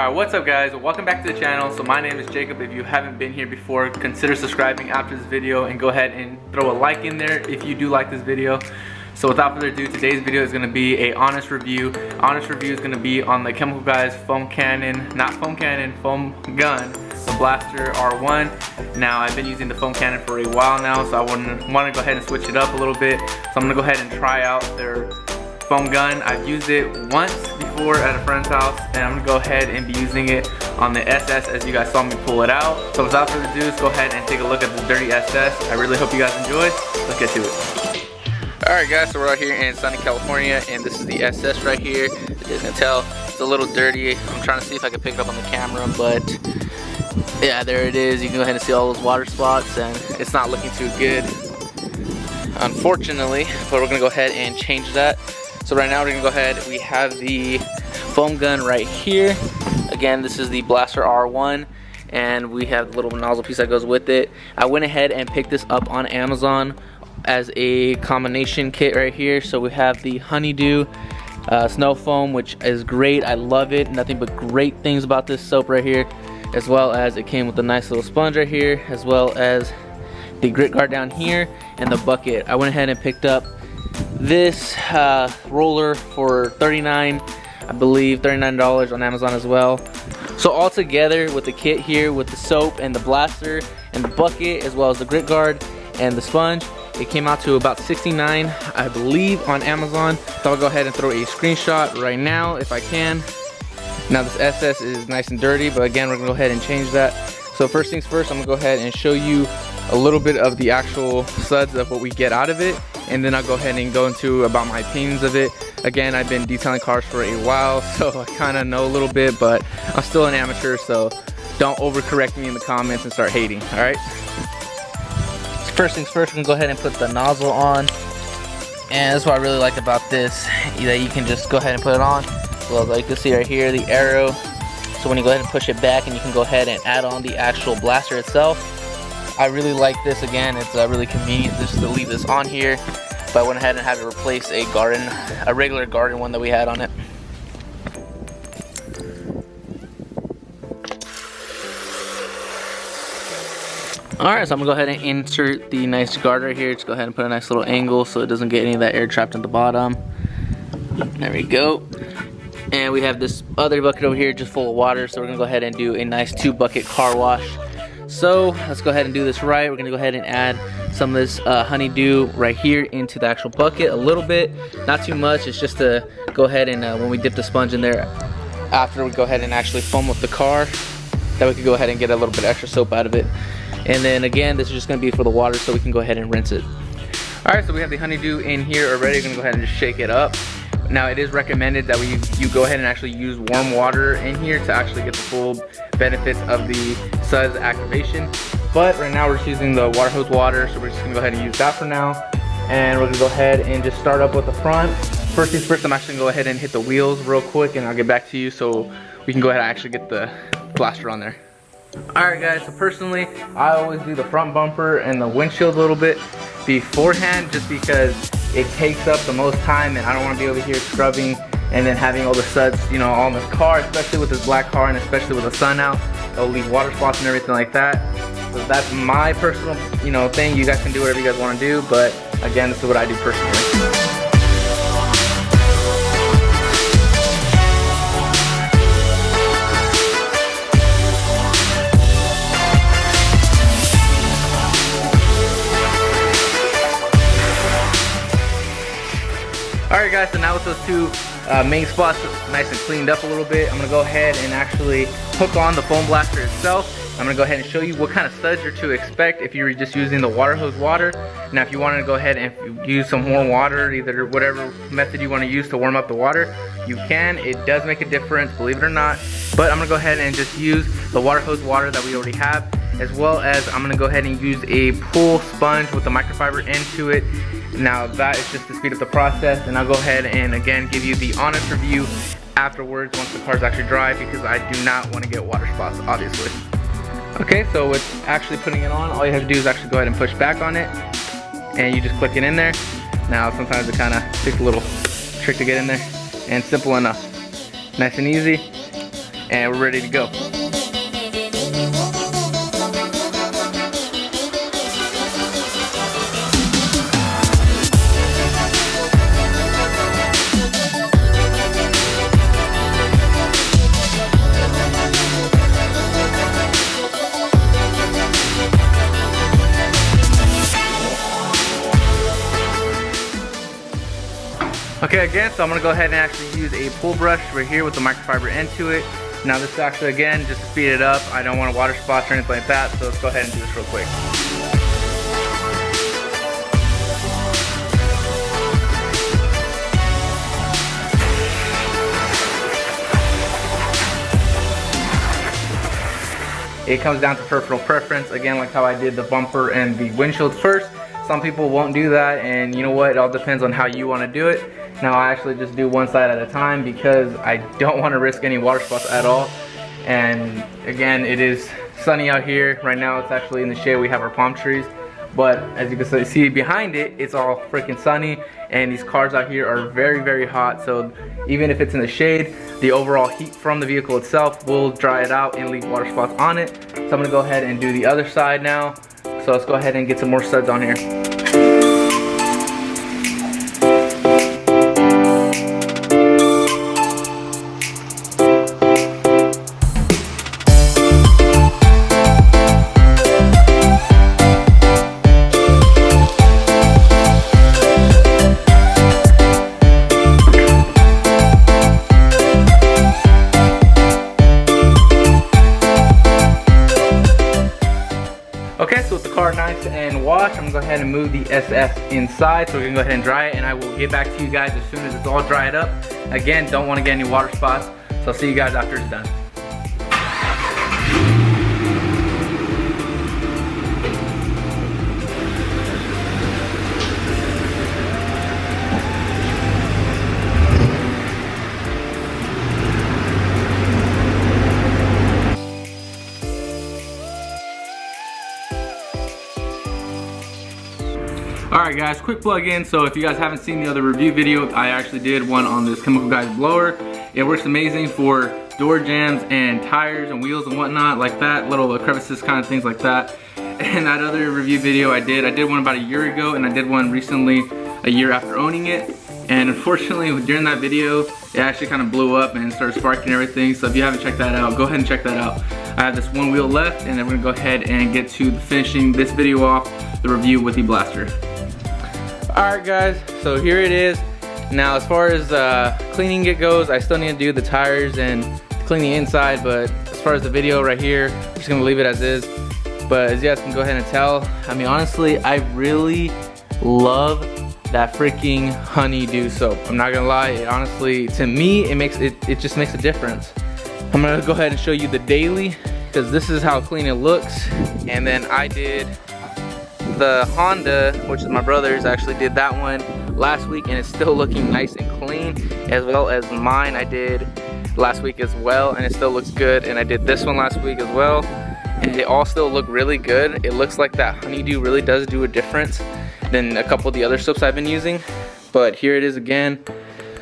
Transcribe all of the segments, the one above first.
Alright, what's up guys? Welcome back to the channel. So my name is Jacob. If you haven't been here before, consider subscribing after this video and go ahead and throw a like in there if you do like this video. So without further ado, today's video is going to be a honest review. Honest review is going to be on the Chemical Guys foam cannon, not foam cannon, foam gun, the Blaster R1. Now I've been using the foam cannon for a while now, so I want to go ahead and switch it up a little bit. So I'm going to go ahead and try out their foam gun. I've used it once before at a friend's house, and I'm gonna go ahead and be using it on the SS as you guys saw me pull it out. So without further ado, let's go ahead and take a look at the dirty SS. I really hope you guys enjoy. Let's get to it. Alright guys, so we're out here in sunny California, and this is the SS right here. As you guys can tell, it's a little dirty. I'm trying to see if I can pick it up on the camera, but yeah, there it is. You can go ahead and see all those water spots, and it's not looking too good, unfortunately, but we're gonna go ahead and change that. So right now we're gonna go ahead, we have the foam gun right here. Again, this is the Blaster R1, and we have the little nozzle piece that goes with it. I went ahead and picked this up on Amazon as a combination kit right here. So we have the Honeydew snow foam, which is great. I love it. Nothing but great things about this soap right here, as well as it came with a nice little sponge right here, as well as the grit guard down here and the bucket. I went ahead and picked up this roller for I believe $39 on Amazon as well. So all together with the kit here, with the soap and the blaster and the bucket, as well as the grit guard and the sponge, it came out to about $69, I believe, on Amazon. So I'll go ahead and throw a screenshot right now if I can. Now this SS is nice and dirty, but again, we're gonna go ahead and change that. So first things first, I'm gonna go ahead and show you a little bit of the actual suds of what we get out of it, and then I'll go ahead and go into about my opinions of it. Again, I've been detailing cars for a while, so I kind of know a little bit, but I'm still an amateur, so don't overcorrect me in the comments and start hating, all right? First things first, we're gonna go ahead and put the nozzle on, and that's what I really like about this, that you can just go ahead and put it on. Well, like you can see right here, the arrow. So when you go ahead and push it back, and you can go ahead and add on the actual blaster itself. I really like this. Again, it's really convenient just to leave this on here, but I went ahead and had to replace a regular garden one that we had on it. Alright, so I'm gonna go ahead and insert the nice guard right here. Just go ahead and put a nice little angle so it doesn't get any of that air trapped at the bottom. There we go. And we have this other bucket over here just full of water, so we're gonna go ahead and do a nice 2-bucket car wash. So let's go ahead and do this right. We're gonna go ahead and add some of this Honeydew right here into the actual bucket, a little bit, not too much. It's just to go ahead and when we dip the sponge in there, after we go ahead and actually foam up the car, that we can go ahead and get a little bit extra soap out of it. And then again, this is just gonna be for the water, so we can go ahead and rinse it. All right, so we have the Honeydew in here already. We're gonna go ahead and just shake it up. Now it is recommended that you go ahead and actually use warm water in here to actually get the full benefits of the suds activation. But right now we're just using the water hose water, so we're just gonna go ahead and use that for now. And we're gonna go ahead and just start up with the front. First things first, I'm actually gonna go ahead and hit the wheels real quick, and I'll get back to you so we can go ahead and actually get the blaster on there. Alright guys, so personally, I always do the front bumper and the windshield a little bit beforehand, just because it takes up the most time, and I don't want to be over here scrubbing and then having all the suds, you know, all in this car, especially with this black car and especially with the sun out. It'll leave water spots and everything like that. So that's my personal, you know, thing. You guys can do whatever you guys want to do, but again, this is what I do personally. Alright guys, so now with those two main spots nice and cleaned up a little bit, I'm going to go ahead and actually hook on the foam blaster itself. I'm going to go ahead and show you what kind of suds you're to expect if you're just using the water hose water. Now if you want to go ahead and use some warm water, either whatever method you want to use to warm up the water, you can. It does make a difference, believe it or not. But I'm going to go ahead and just use the water hose water that we already have, as well as I'm going to go ahead and use a pool sponge with the microfiber into it. Now that is just to speed up the process, and I'll go ahead and again give you the honest review afterwards once the car's actually dry, because I do not want to get water spots, obviously. Okay, so with actually putting it on, all you have to do is actually go ahead and push back on it, and you just click it in there. Now sometimes it kind of takes a little trick to get in there, and simple enough. Nice and easy. and we're ready to go. Okay, again, so I'm gonna go ahead and actually use a pull brush right here with the microfiber end to it. Now this is actually, again, just to speed it up. I don't want water spots or anything like that, so let's go ahead and do this real quick. It comes down to personal preference, again, like how I did the bumper and the windshield first. Some people won't do that, and you know what, it all depends on how you want to do it. Now I actually just do one side at a time because I don't want to risk any water spots at all. And again, it is sunny out here. Right now it's actually in the shade, we have our palm trees. But as you can see behind it, it's all freaking sunny, and these cars out here are very, very hot. So even if it's in the shade, the overall heat from the vehicle itself will dry it out and leave water spots on it. So I'm gonna go ahead and do the other side now. So let's go ahead and get some more studs on here. Okay, so with the car nice and washed, I'm gonna go ahead and move the SF inside so we can go ahead and dry it, and I will get back to you guys as soon as it's all dried up. Again, don't want to get any water spots, so I'll see you guys after it's done. Alright guys, quick plug in. So if you guys haven't seen the other review video, I actually did one on this Chemical Guys blower. It works amazing for door jams and tires and wheels and whatnot like that, little crevices, kind of things like that. And that other review video I did one about a year ago, and I did one recently a year after owning it. And unfortunately during that video, it actually kind of blew up and started sparking and everything. So if you haven't checked that out, go ahead and check that out. I have this one wheel left, and then we're gonna go ahead and get to finishing this video off, the review with the blaster. Alright guys, so here it is. Now as far as cleaning it goes, I still need to do the tires and clean the inside, but as far as the video right here, I'm just gonna leave it as is. But as you guys can go ahead and tell, I mean honestly, I really love that freaking honeydew soap. I'm not gonna lie, it honestly, to me, it just makes a difference. I'm gonna go ahead and show you the daily, because this is how clean it looks. And then I did the Honda, which is my brother's, actually did that one last week, and it's still looking nice and clean, as well as mine I did last week as well, and it still looks good. And I did this one last week as well, and they all still look really good. It looks like that honeydew really does do a difference than a couple of the other soaps I've been using. But here it is again.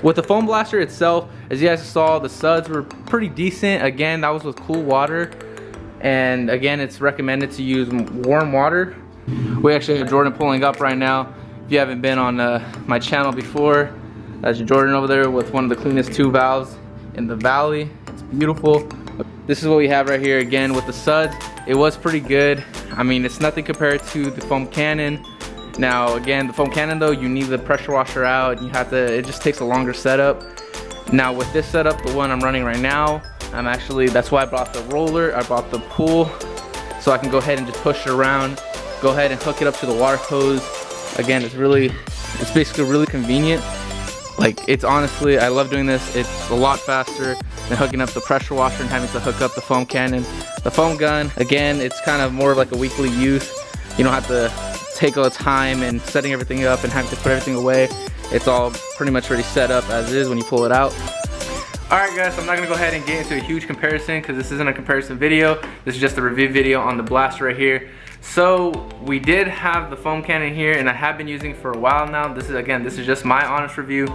With the foam blaster itself, as you guys saw, the suds were pretty decent. Again, that was with cool water, and again, it's recommended to use warm water. We actually have Jordan pulling up right now. If you haven't been on my channel before, that's Jordan over there with one of the cleanest 2 valves in the valley. It's beautiful. This is what we have right here. Again, with the suds, it was pretty good. I mean, it's nothing compared to the foam cannon. Now again, the foam cannon though, you need the pressure washer out. You have to, it just takes a longer setup. Now with this setup, the one I'm running right now, that's why I bought the roller, I bought the pool, so I can go ahead and just push it around. Go ahead and hook it up to the water hose. Again, it's basically really convenient. Like, it's honestly, I love doing this. It's a lot faster than hooking up the pressure washer and having to hook up the foam cannon. The foam gun, again, it's kind of more of like a weekly use. You don't have to take all the time and setting everything up and having to put everything away. It's all pretty much already set up as is when you pull it out. Alright guys, so I'm not going to go ahead and get into a huge comparison because this isn't a comparison video. This is just a review video on the blaster right here. So we did have the foam cannon here, and I have been using it for a while now. This is just my honest review.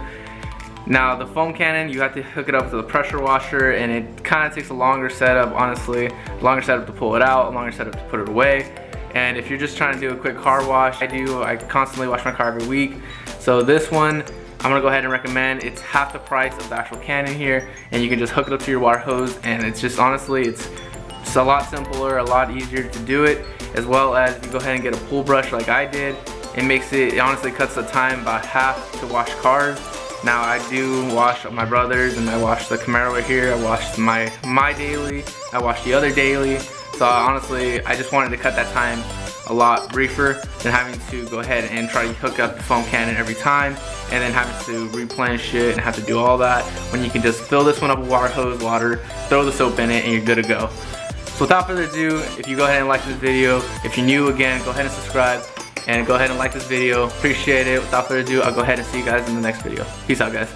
Now the foam cannon, you have to hook it up to the pressure washer, and it kind of takes a longer setup, honestly. Longer setup to pull it out, a longer setup to put it away. And if you're just trying to do a quick car wash, I constantly wash my car every week. So this one, I'm gonna go ahead and recommend. It's half the price of the actual cannon here, and you can just hook it up to your water hose, and it's just, honestly, it's a lot simpler, a lot easier to do it, as well as if you go ahead and get a pool brush like I did, it honestly cuts the time by half to wash cars. Now I do wash my brother's, and I wash the Camaro right here, I wash my daily, I wash the other daily. So honestly, I just wanted to cut that time a lot briefer than having to go ahead and try to hook up the foam cannon every time, and then having to replenish it and have to do all that, when you can just fill this one up with water hose water, throw the soap in it, and you're good to go. So without further ado, if you go ahead and like this video, if you're new, again, go ahead and subscribe, and go ahead and like this video. Appreciate it. Without further ado, I'll go ahead and see you guys in the next video. Peace out, guys.